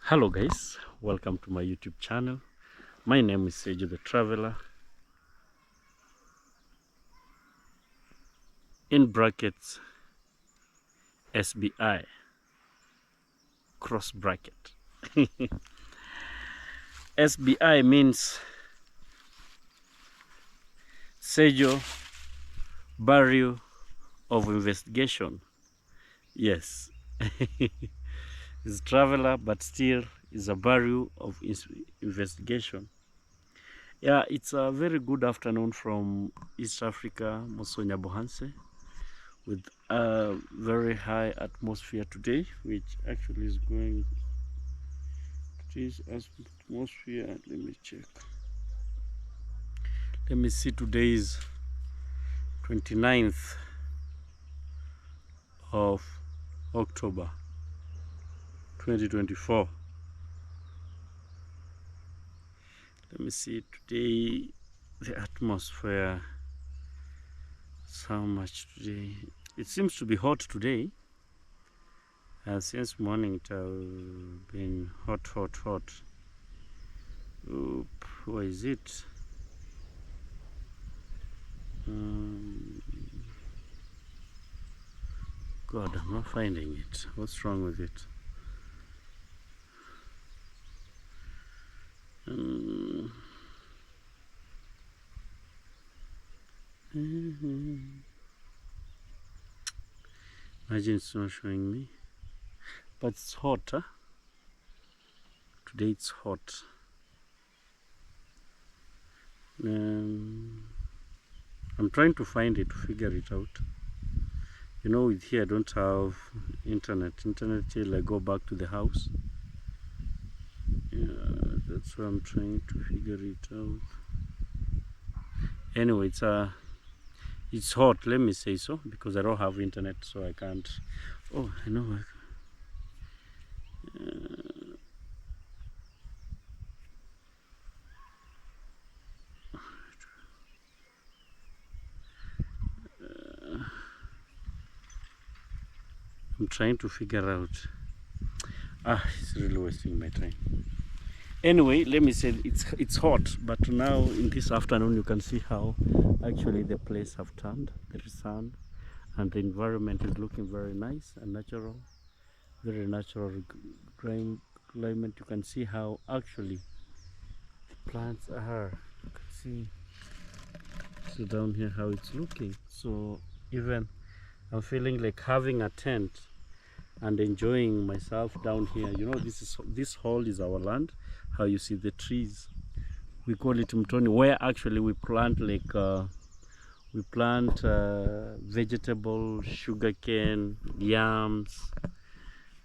Hello guys, welcome to my YouTube channel. My name is Cecil the Traveler, in brackets SBI, cross bracket. SBI means Cecil Bureau of Investigation. Yes, it's Traveler, but still is a Bureau of Investigation. Yeah, it's a very good afternoon from East Africa, Mosonya Bohanse, with a very high atmosphere today, which actually is going today's atmosphere. Let me check. Let me see, today is 29th of October 2024. Let me see today the atmosphere. So much today. It seems to be hot today. Since morning it has been hot. Oop, where is it? God, I'm not finding it. What's wrong with it? Imagine it's not showing me. But it's hot, huh? Today it's hot. I'm trying to find it, to figure it out. You know, with here I don't have internet till I go back to the house. Yeah, that's why I'm trying to figure it out. Anyway, it's hot, let me say so, because I don't have internet, so I can't. Oh, I know. I'm trying to figure out. It's really wasting my time. Anyway, let me say it's hot, but now in this afternoon you can see how actually the place have turned. There is sun, and the environment is looking very nice and natural, very natural climate. You can see how actually the plants are. You can see. So down here how it's looking. So even I'm feeling like having a tent and enjoying myself down here. You know, this hall is our land. How you see the trees, we call it mtoni, where actually we plant vegetable, sugarcane, yams,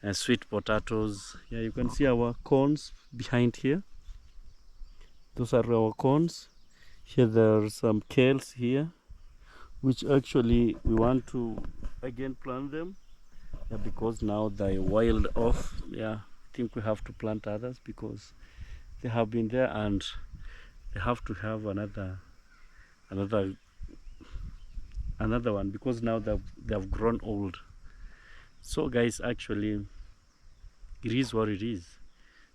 and sweet potatoes. Yeah, you can see our corns behind here. Those are our corns. Here there are some kales here, which actually we want to again plant them. Yeah, because now they're wild off. Yeah, I think we have to plant others because they have been there, and they have to have another one, because now they've grown old. So guys, actually it is what it is.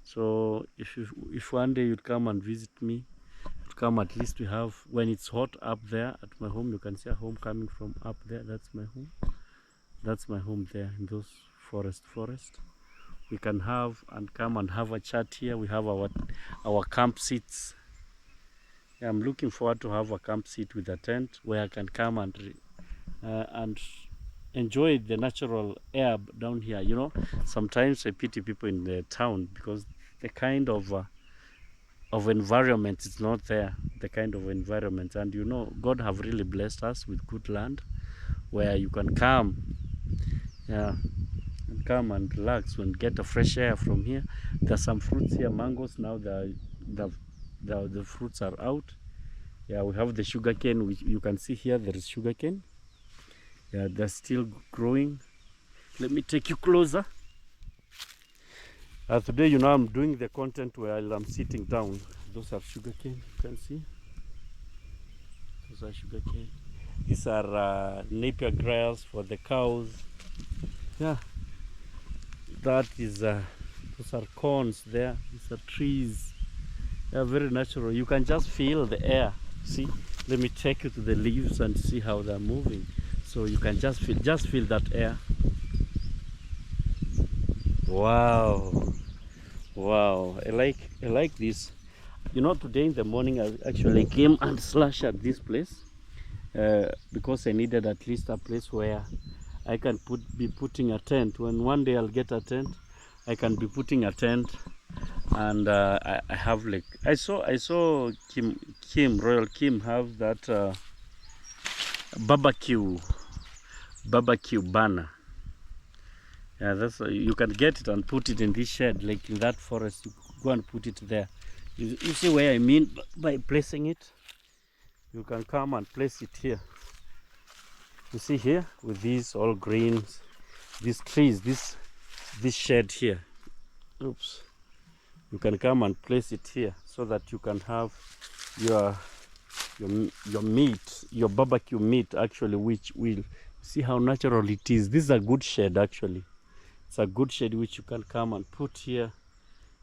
So if one day you'd come and visit me, you'd come, at least we have, when it's hot up there at my home, you can see a home coming from up there. That's my home. That's my home there in those forest. We can have and come and have a chat here. We have our camp seats. Yeah, I'm looking forward to have a camp seat with a tent where I can come and enjoy the natural air down here. You know, sometimes I pity people in the town because the kind of environment is not there. The kind of environment, and you know, God have really blessed us with good land where you can come. Yeah, and come and relax and get a fresh air from here. There's some fruits here, mangoes. Now the fruits are out. Yeah, we have the sugarcane, which you can see here. There is sugarcane. Yeah, they're still growing. Let me take you closer. Today, you know, I'm doing the content while I'm sitting down. Those are sugarcane. You can see. Those are sugarcane. These are napier grass for the cows. Yeah, that is Those are corns there. These are trees. They are very natural. You can just feel the air. See, let me take you to the leaves and see how they're moving. So you can just feel that air. Wow, wow! I like this. You know, today in the morning I actually came and slashed at this place because I needed at least a place where I can be putting a tent. When one day I'll get a tent, I can be putting a tent, and I have like I saw Royal Kim have that barbecue banner. Yeah, that's you can get it and put it in this shed, like in that forest. You go and put it there. You see where I mean by placing it? You can come and place it here. You see here with these all greens, these trees, this shed here. Oops. You can come and place it here so that you can have your meat, your barbecue meat actually, which will see how natural it is. This is a good shed actually. It's a good shed which you can come and put here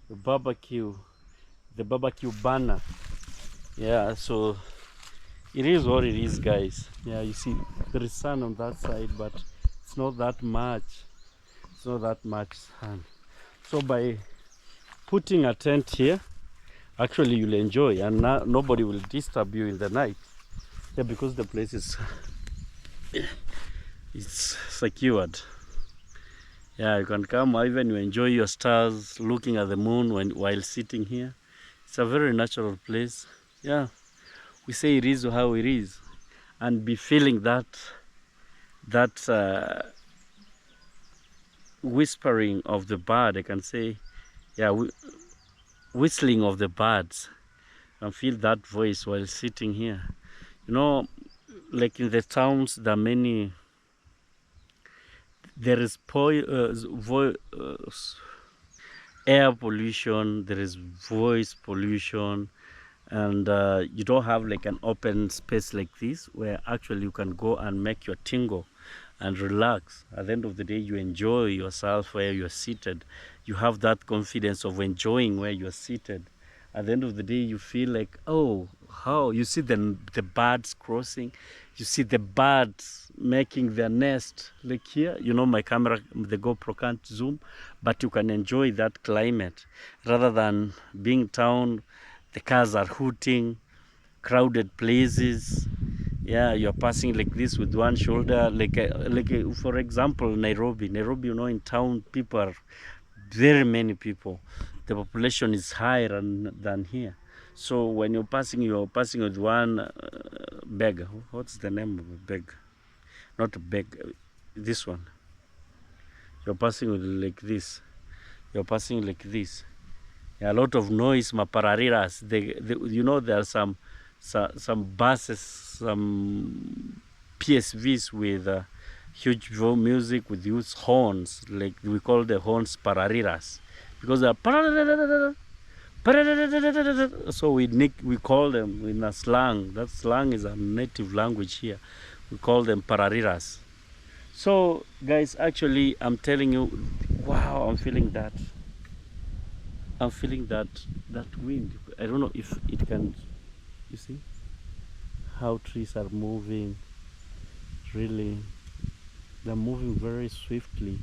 the barbecue banner. Yeah, so it is what it is, guys. Yeah, you see there is sun on that side, but it's not that much. It's not that much sun. So by putting a tent here, actually you'll enjoy, and nobody will disturb you in the night. Yeah, because the place is it's secured. Yeah, you can come, even you enjoy your stars, looking at the moon while sitting here. It's a very natural place. Yeah, we say it is how it is, and be feeling that whispering of the bird. I can say, yeah, whistling of the birds, and feel that voice while sitting here. You know, like in the towns, there is air pollution, there is voice pollution, and you don't have like an open space like this where actually you can go and make your tingle and relax. At the end of the day, you enjoy yourself where you're seated. You have that confidence of enjoying where you're seated. At the end of the day, you feel like, oh, how you see the birds crossing, you see the birds making their nest. Like here, you know, my camera, the GoPro can't zoom, but you can enjoy that climate rather than being town. The cars are hooting, crowded places. Yeah, you're passing like this with one shoulder, for example, Nairobi, you know, in town people are very many people. The population is higher than here. So when you're passing with one beggar. What's the name of a beggar? Not a beggar, this one. You're passing with like this. You're passing like this. Yeah, a lot of noise, maparariras. You know, there are some buses, some PSVs with huge music with huge horns, like we call the horns parariras, because they are so we call them in a slang. That slang is a native language here. We call them parariras. So guys, actually I'm telling you, wow, I'm feeling that wind. I don't know if it can, you see how trees are moving. Really, they're moving very swiftly.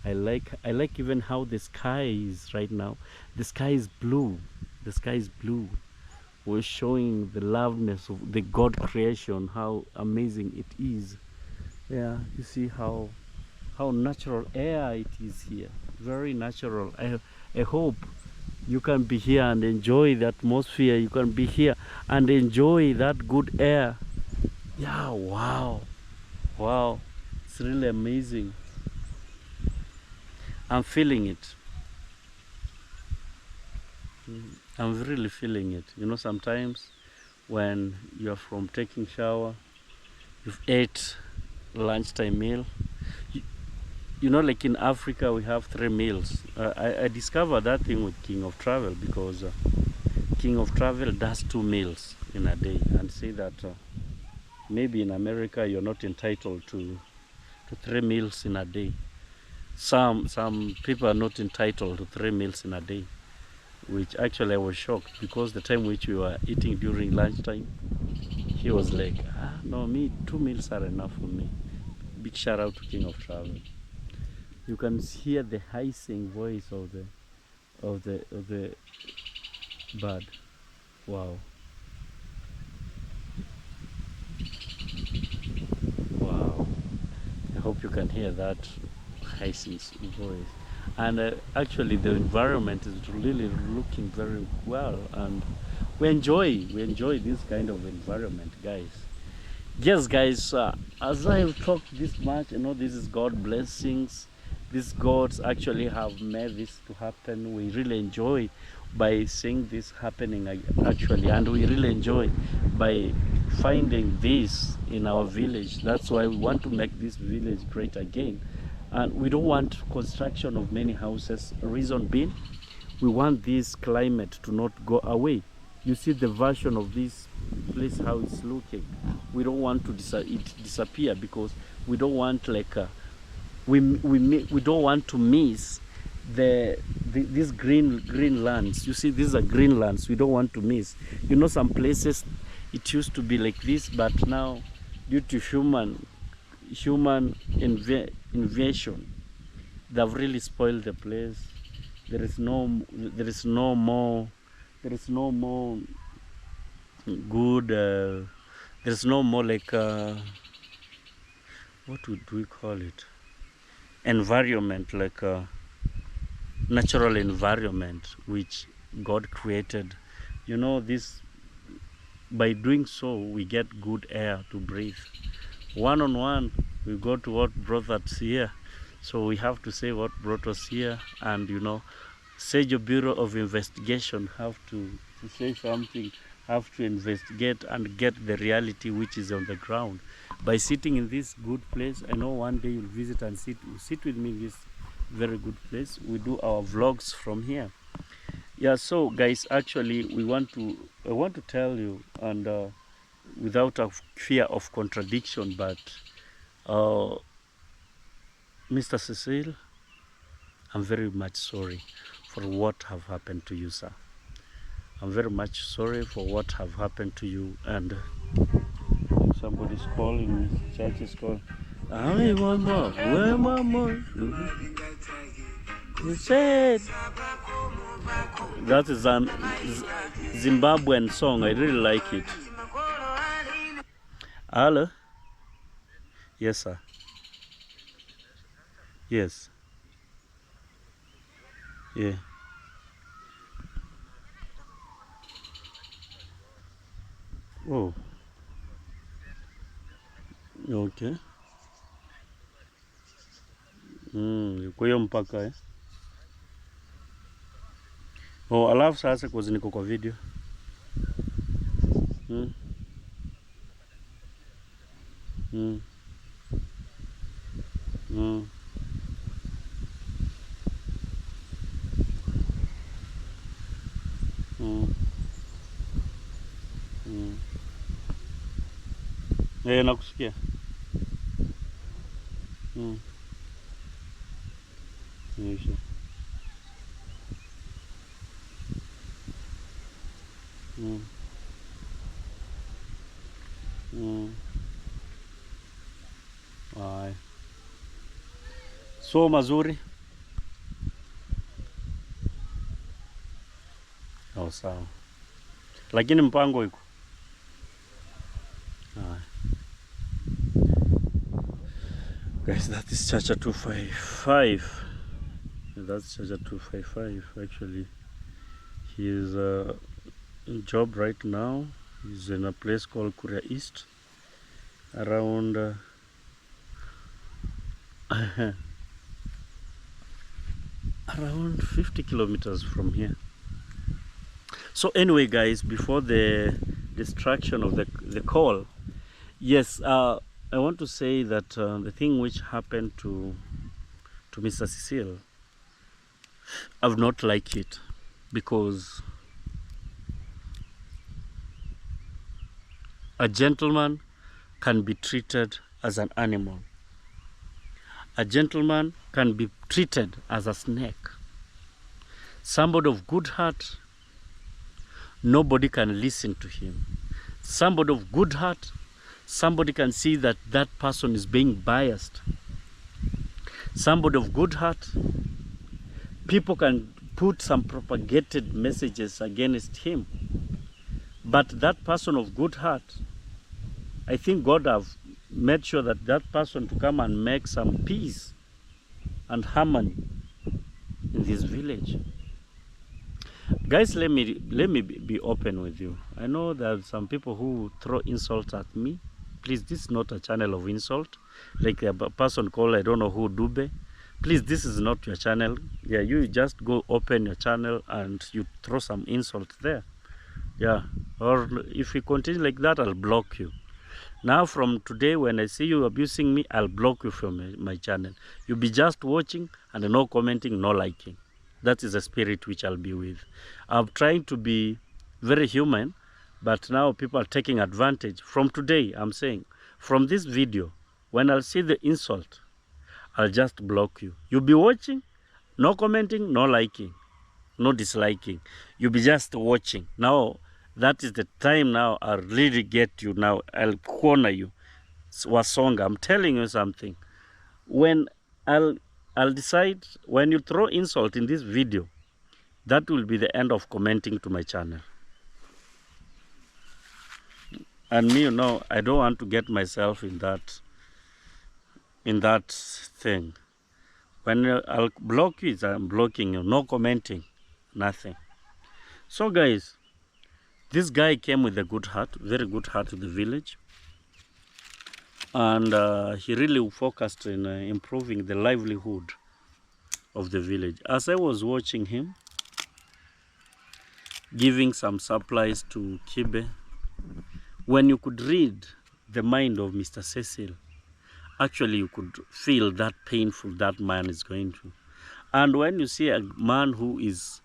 I like even how the sky is right now. The sky is blue. We're showing the loveliness of the God creation, how amazing it is. Yeah, you see how natural air it is here. Very natural. I hope you can be here and enjoy the atmosphere. You can be here and enjoy that good air. Yeah, wow, it's really amazing. I'm feeling it. I'm really feeling it. You know, sometimes when you're from taking shower, you've ate lunchtime meal. You know, like in Africa, we have 3 meals. I discovered that thing with King of Travel, because King of Travel does 2 meals in a day, and say that maybe in America you're not entitled to 3 meals in a day. some people are not entitled to 3 meals in a day, which actually I was shocked, because the time which we were eating during lunchtime, he was like, no, me 2 meals are enough for me. Big shout out to King of Travel. You can hear the hissing voice of the bird. Wow. Wow. I hope you can hear that hissing voice. And actually the environment is really looking very well, and we enjoy this kind of environment, guys. Yes, guys, as I've talked this much, this is God blessings. These gods actually have made this to happen. We really enjoy by seeing this happening actually, and we really enjoy by finding this in our village. That's why we want to make this village great again. And we don't want construction of many houses. Reason being, we want this climate to not go away. You see the version of this place, how it's looking. We don't want to it disappear, because we don't want we don't want to miss these green lands. You see, these are green lands we don't want to miss. Some places it used to be like this, but now due to human invasion, they've really spoiled the place. There is no more good, there's no more like what would we call it, environment, like a natural environment which God created. This, by doing so, we get good air to breathe. One on one, we go to what brought us here, so we have to say what brought us here. And Sergio Bureau of Investigation have to say something, have to investigate and get the reality which is on the ground. By sitting in this good place, I know one day you'll visit and sit with me in this very good place. We do our vlogs from here. Yeah, so guys, actually I want to tell you, and without a fear of contradiction, but Mr. Cecil, I'm very much sorry for what have happened to you, sir. I'm very much sorry for what have happened to you. And somebody's calling me. Church is calling. I want more. Where more? He said that is an Zimbabwean song. I really like it. Hello? Yes, sir. Yes. Yeah. Oh. Okay. Kwa hiyo mpaka Oh, alafu sasa kwa niko kwa video. Mm. Mm. Mm. Mm. Mm. Nakusikia. Yes. Aye. So mazuri. Oh, sawa. Lakini mpango iko. Guys, that is Chacha 255. That's Chacha 255. Actually, he is in job right now. He's in a place called Korea East, around around 50 kilometers from here. So anyway, guys, before the distraction of the call, yes, I want to say that the thing which happened to Mr. Cecil, I've not liked it, because a gentleman can be treated as an animal. A gentleman can be treated as a snake. Somebody of good heart, nobody can listen to him. Somebody of good heart, somebody can see that that person is being biased. Somebody of good heart, people can put some propagated messages against him. But that person of good heart, I think God have made sure that that person to come and make some peace and harmony in this village. Guys, let me be open with you. I know there are some people who throw insults at me. Please, this is not a channel of insult. Like a person called, I don't know who, Dube. Please, this is not your channel. Yeah, you just go open your channel and you throw some insult there. Yeah, or if you continue like that, I'll block you. Now from today, when I see you abusing me, I'll block you from my channel. You'll be just watching and no commenting, no liking. That is the spirit which I'll be with. I'm trying to be very human, but now people are taking advantage. From today, I'm saying, from this video, when I'll see the insult, I'll just block you. You'll be watching, no commenting, no liking, no disliking. You'll be just watching. Now, that is the time now I'll really get you now. I'll corner you. Wasonga, I'm telling you something. When I'll decide, when you throw insult in this video, that will be the end of commenting to my channel. And me, you know, I don't want to get myself in that thing. When I'll block you, I'm blocking you. No commenting, nothing. So guys, this guy came with a good heart, very good heart to the village. And he really focused in improving the livelihood of the village. As I was watching him, giving some supplies to Kibe, when you could read the mind of Mr. Cecil, actually you could feel that painful that man is going through. And when you see a man who is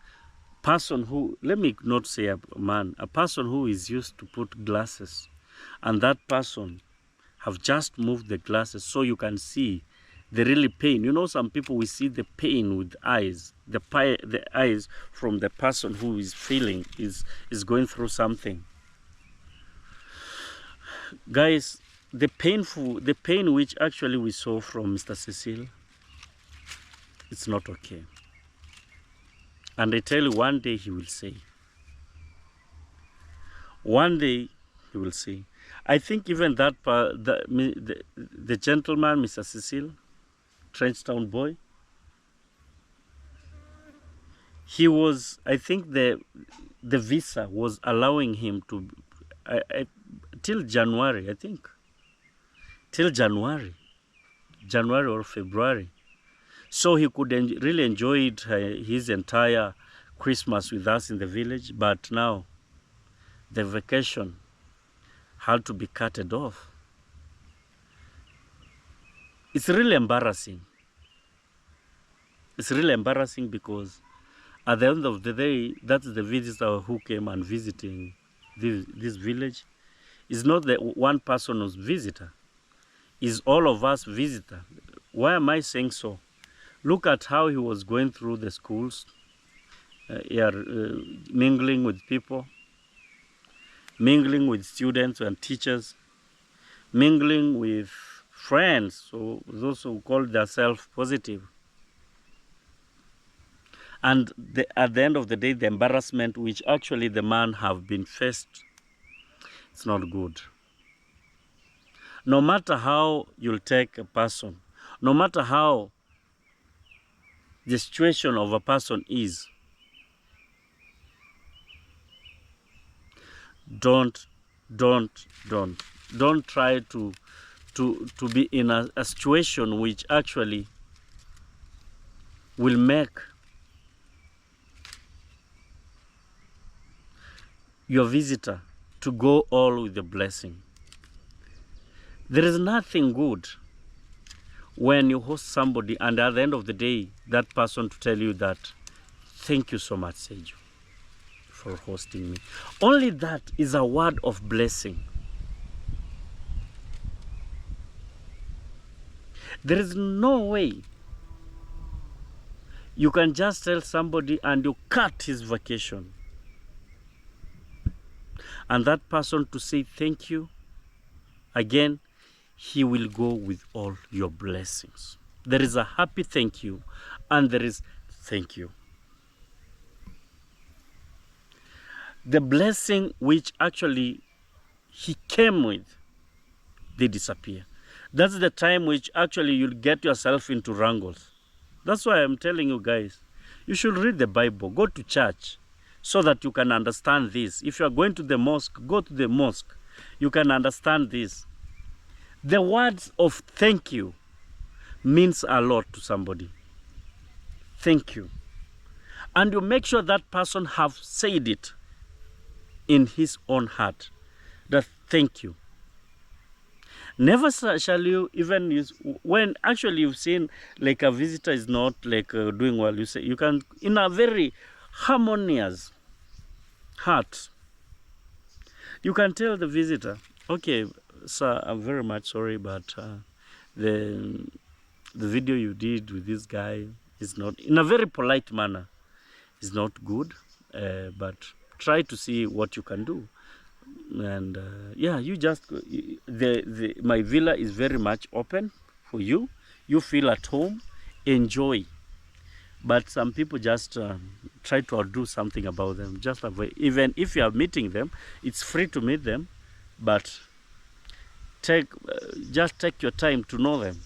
person who, let me not say a man, a person who is used to put glasses, and that person have just moved the glasses so you can see the really pain. You know, some people, we see the pain with eyes, the eyes from the person who is feeling, is going through something. Guys, the pain which actually we saw from Mr. Cecil, it's not okay. And I tell you, one day he will say. One day he will say. I think even that the gentleman, Mr. Cecil, Trenchtown boy, he was, I think the visa was allowing him to, till January, I think. Till January or February. So he could really enjoy his entire Christmas with us in the village, but now the vacation had to be cut off. It's really embarrassing. It's really embarrassing because at the end of the day, that's the visitor who came and visiting this village. It's not the one person who's visitor. It's all of us visitor. Why am I saying so? Look at how he was going through the schools, mingling with people, mingling with students and teachers, mingling with friends, so those who call themselves positive. And at the end of the day, the embarrassment which actually the man have been faced, it's not good. No matter how you'll take a person, no matter how the situation of a person is, don't try to be in a situation which actually will make your visitor to go all with the blessing. There is nothing good when you host somebody and at the end of the day, that person to tell you that, thank you so much, Sergio, for hosting me. Only that is a word of blessing. There is no way You can just tell somebody and you cut his vacation. And that person to say thank you, again, he will go with all your blessings. There is a happy thank you and there is thank you. The blessing which actually he came with, they disappear. That's the time which actually you'll get yourself into wrangles. That's why I'm telling you guys, you should read the Bible, go to church, so that you can understand this. If you are going to the mosque, go to the mosque. You can understand this. The words of thank you means a lot to somebody. Thank you. And you make sure that person have said it in his own heart, that thank you. Never shall you even use, when actually you've seen like a visitor is not like doing well, you say, you can, in a very harmonious heart, you can tell the visitor, okay, sir, I'm very much sorry, but the video you did with this guy is not, in a very polite manner, is not good, but try to see what you can do. And yeah, you just, my villa is very much open for you. You feel at home, enjoy. But some people just try to do something about them. Just avoid. Even if you are meeting them, it's free to meet them, but just take your time to know them.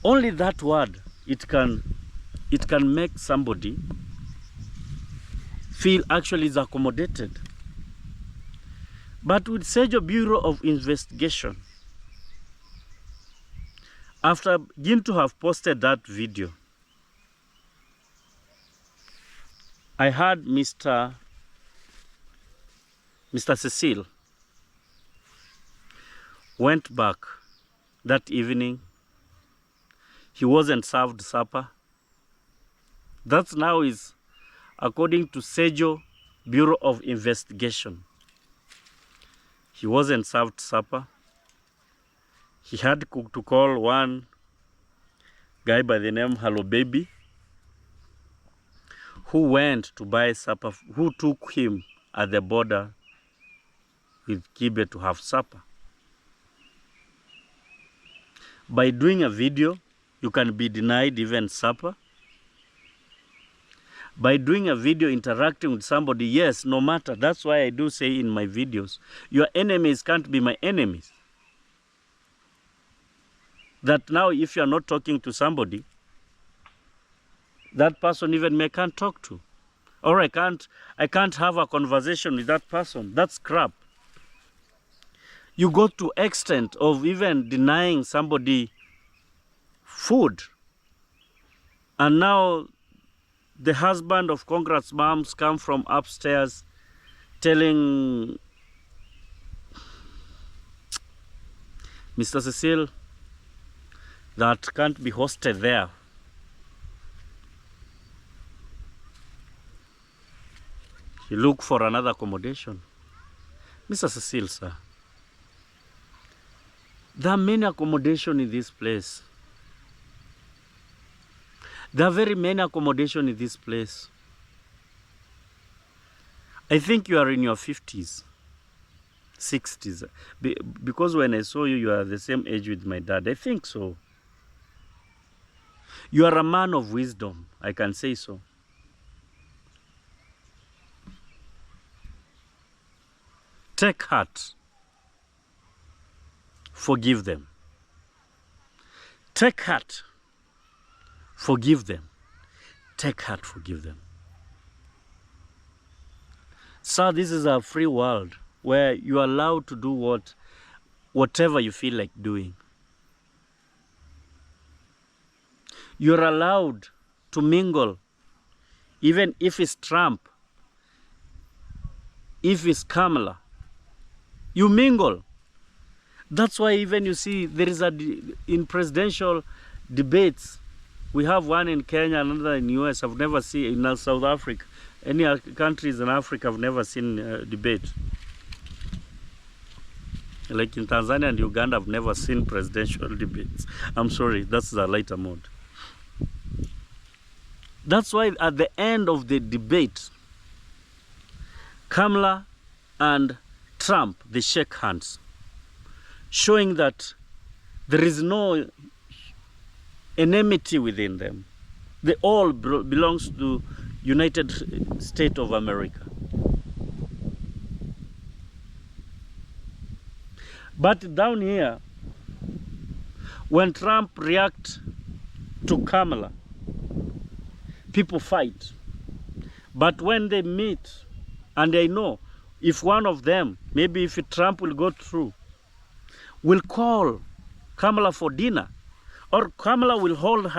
Only that word, it can make somebody feel actually is accommodated. But with Cecil Bureau of Investigation, after Ginto have posted that video, I heard Mr. Cecil went back that evening. He wasn't served supper. That now is according to Cecil Bureau of Investigation. He wasn't served supper. He had to call one guy by the name Hello Baby, who went to buy supper, who took him at the border with Kibe to have supper. By doing a video, you can be denied even supper. By doing a video interacting with somebody, yes, no matter. That's why I do say in my videos, your enemies can't be my enemies. That now if you are not talking to somebody, that person even can't talk to. Or I can't have a conversation with that person. That's crap. You go to extent of even denying somebody food. And now the husband of Congrats moms come from upstairs telling Mr. Cecil that can't be hosted there. He look for another accommodation. Mr. Cecil, sir, there are many accommodation in this place. There are very many accommodation in this place. I think you are in your 50s, 60s. Because when I saw you, you are the same age with my dad. I think so. You are a man of wisdom, I can say so. Take heart. Forgive them. Take heart. Forgive them. Take heart, forgive them. Sir, this is a free world where you are allowed to do whatever you feel like doing. You're allowed to mingle, even if it's Trump, if it's Kamala. You mingle. That's why even you see there is in presidential debates, we have one in Kenya, another in US. I've never seen in South Africa. Any countries in Africa, I've never seen debate. Like in Tanzania and Uganda, I've never seen presidential debates. I'm sorry, that's the lighter mode. That's why at the end of the debate, Kamala and Trump, they shake hands, showing that there is no enmity within them. They all belongs to United States of America. But down here, when Trump reacts to Kamala, people fight. But when they meet, and they know if one of them, maybe if Trump will go through, will call Kamala for dinner, or Kamala will hold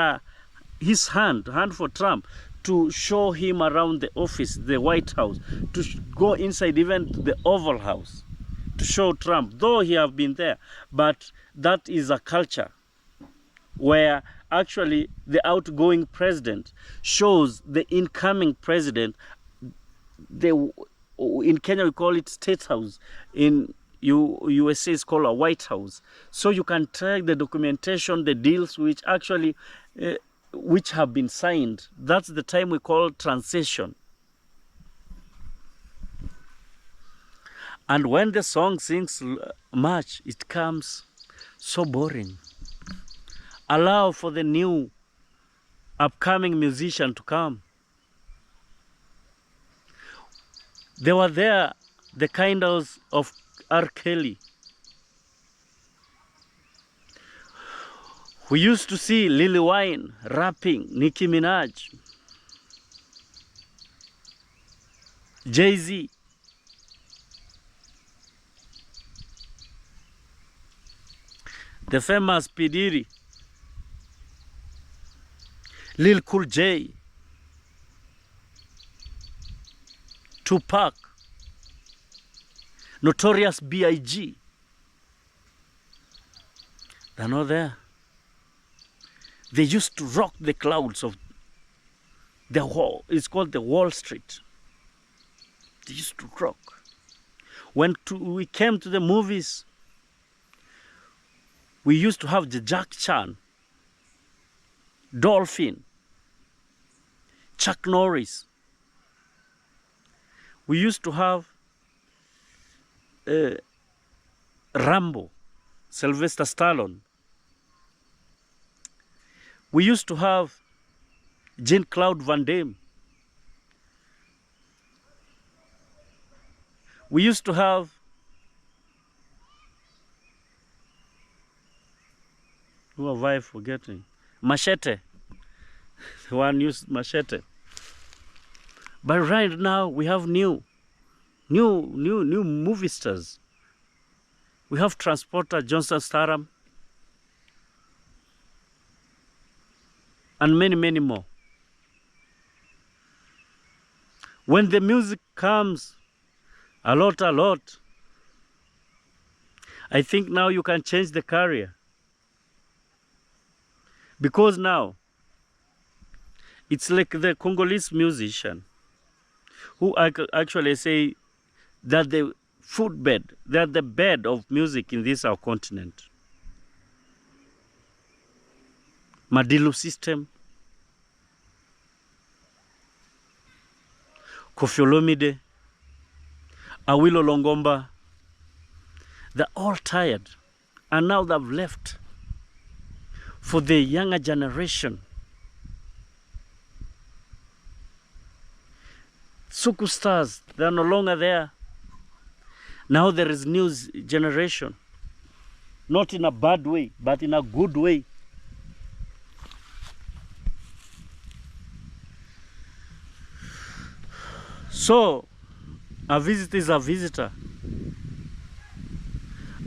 his hand for Trump to show him around the office, the White House, to go inside even the Oval House, to show Trump, though he have been there. But that is a culture where actually the outgoing president shows the incoming president. In Kenya we call it State House, in USA is called a White House. So you can track the documentation, the deals which actually which have been signed. That's the time we call transition. And when the song sings much, it comes so boring. Allow for the new upcoming musician to come. They were there, the kind of R. Kelly. We used to see Lil Wayne rapping, Nicki Minaj, Jay-Z. The famous P. Diddy, Lil Cool J, Tupac, Notorious B.I.G. They're not there. They used to rock the clouds of the wall. It's called the Wall Street. They used to rock. When we came to the movies, we used to have the Jack Chan, Dolphin, Chuck Norris. We used to have Rambo, Sylvester Stallone. We used to have Jean-Claude Van Damme. We used to have who have I forgetting? Machete. The one used Machete. But right now we have new movie stars. We have Transporter Johnson Statham and many, many more. When the music comes a lot, I think now you can change the career. Because now it's like the Congolese musician who actually say that the food bed, that the bed of music in this our continent. Madilu System, Koffi Olomide, Awilo Longomba, they're all tired, and now they've left for the younger generation. Suku stars, they're no longer there. Now there is new generation, not in a bad way, but in a good way. So, a visitor is a visitor.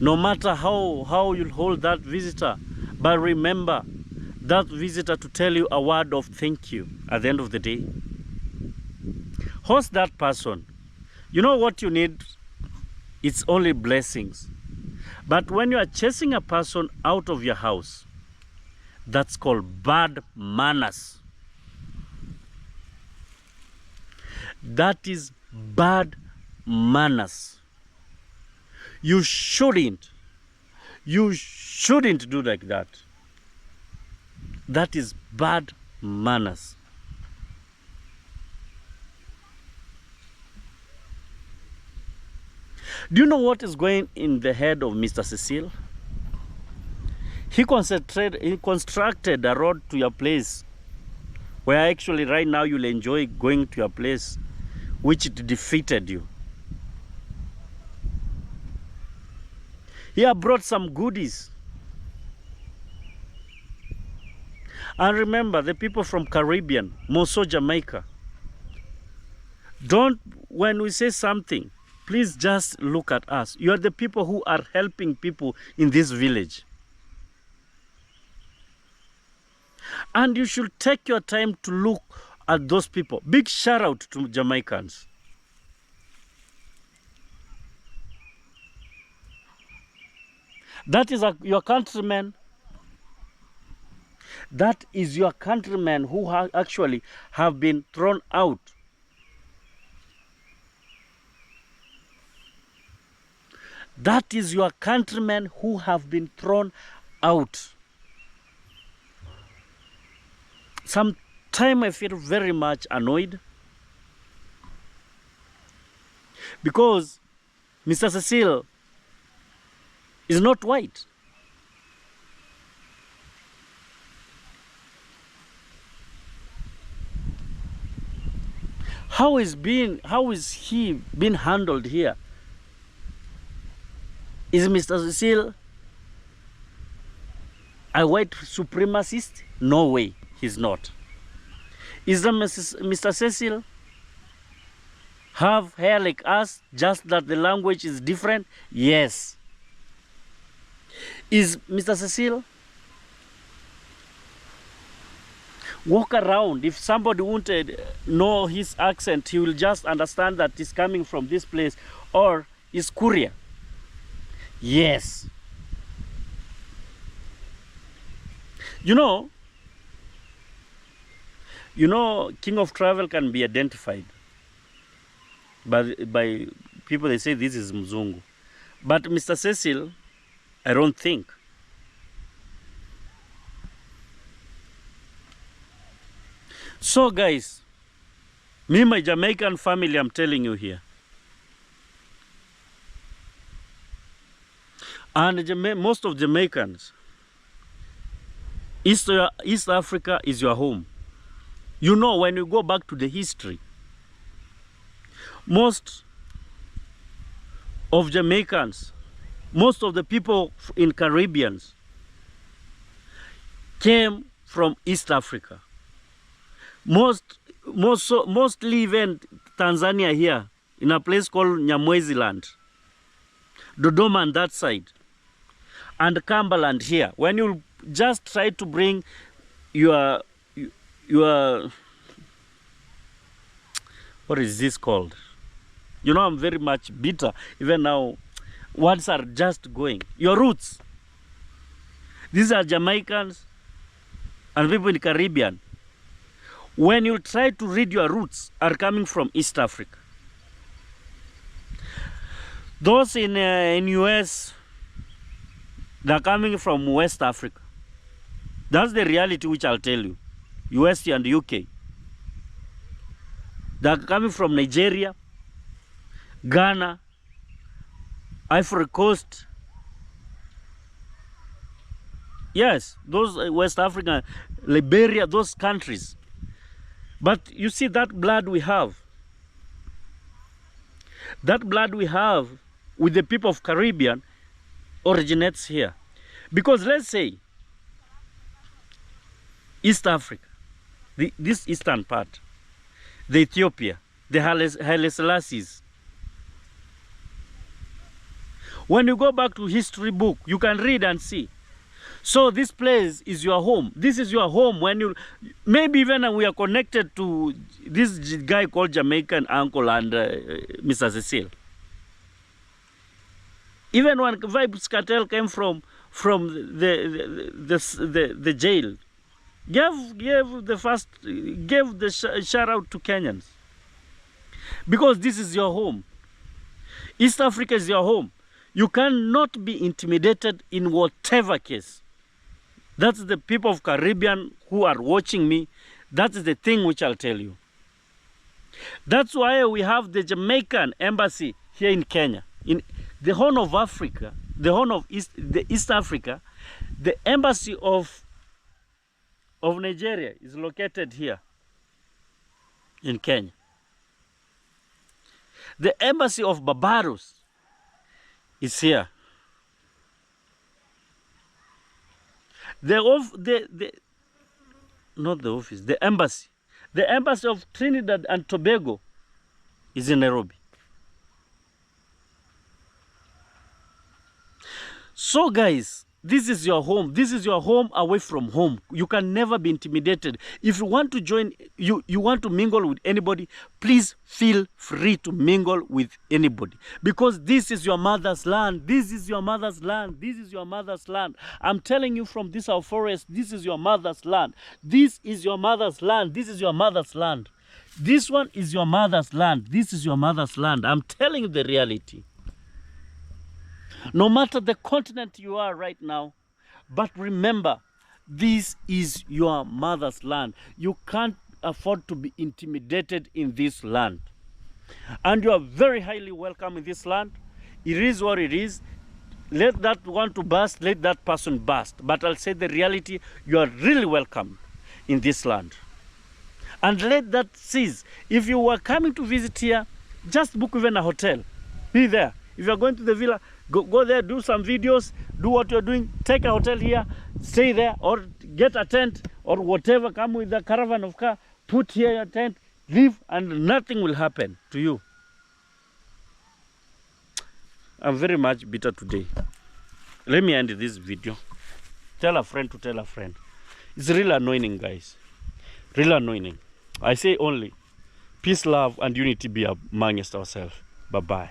No matter how you hold that visitor, but remember that visitor to tell you a word of thank you at the end of the day. Host that person. You know what you need? It's only blessings. But when you are chasing a person out of your house, that's called bad manners. That is bad manners. You shouldn't do like that. That is bad manners. Do you know what is going in the head of Mr. Cecil? He constructed a road to your place, where actually right now you'll enjoy going to your place, which it defeated you. He have brought some goodies. And remember, the people from Caribbean, more so Jamaica, don't, when we say something, please just look at us. You are the people who are helping people in this village. And you should take your time to look at those people. Big shout out to Jamaicans. That is your countrymen. That is your countrymen who actually have been thrown out. That is your countrymen who have been thrown out. Sometimes I feel very much annoyed because Mr. Cecil is not white. How is he being handled here? Is Mr. Cecil a white supremacist? No way, he's not. Is Mr. Cecil have hair like us, just that the language is different? Yes. Is Mr. Cecil walk around? If somebody wanted know his accent, he will just understand that he's coming from this place, or is Korea? Yes. You know, King of Travel can be identified by people. They say this is Mzungu. But Mr. Cecil, I don't think. So guys, me, my Jamaican family, I'm telling you here. And most of Jamaicans, East Africa is your home. You know, when you go back to the history, most of Jamaicans, most of the people in Caribbeans came from East Africa. Mostly even Tanzania here, in a place called Nyamwezi land, Dodoma on that side, and Cumberland here. When you just try to bring your what is this called? You know, I'm very much bitter. Even now, words are just going. Your roots. These are Jamaicans and people in the Caribbean. When you try to read your roots, are coming from East Africa. Those in US, they're coming from West Africa. That's the reality which I'll tell you. US and UK. They're coming from Nigeria, Ghana, Ivory Coast. Yes, those West Africa, Liberia, those countries. But you see, that blood we have with the people of Caribbean originates here. Because let's say East Africa, this eastern part, the Ethiopia, the Haile Selassies. When you go back to history book, you can read and see. So this place is your home. This is your home. When you, maybe even we are connected to this guy called Jamaican uncle and Mr. Cecil. Even when Vibes Cartel came from the jail, gave the shout out to Kenyans, because this is your home. East Africa is your home. You cannot be intimidated in whatever case. That's the people of Caribbean who are watching me. That is the thing which I'll tell you. That's why we have the Jamaican embassy here in Kenya, the Horn of Africa, the Horn of East Africa, the embassy of Nigeria is located here in Kenya. The embassy of Barbados is here. Not the office, the embassy. The embassy of Trinidad and Tobago is in Nairobi. So guys, this is your home. This is your home away from home. You can never be intimidated. If you want to join, you want to mingle with anybody, please feel free to mingle with anybody. Because this is your mother's land. This is your mother's land. This is your mother's land. I'm telling you from this our forest, this is your mother's land. This is your mother's land. This is your mother's land. This one is your mother's land. This is your mother's land. I'm telling you the reality. No matter the continent you are right now, but remember, this is your mother's land. You can't afford to be intimidated in this land. And you are very highly welcome in this land. It is what it is. Let that want to burst, let that person burst. But I'll say the reality, you are really welcome in this land. And let that cease. If you were coming to visit here, just book even a hotel. Be there. If you're going to the villa, go there, do some videos, do what you're doing, take a hotel here, stay there, or get a tent, or whatever, come with a caravan of car, put here your tent, leave, and nothing will happen to you. I'm very much bitter today. Let me end this video. Tell a friend to tell a friend. It's really annoying, guys. Really annoying. I say only peace, love, and unity be amongst ourselves. Bye-bye.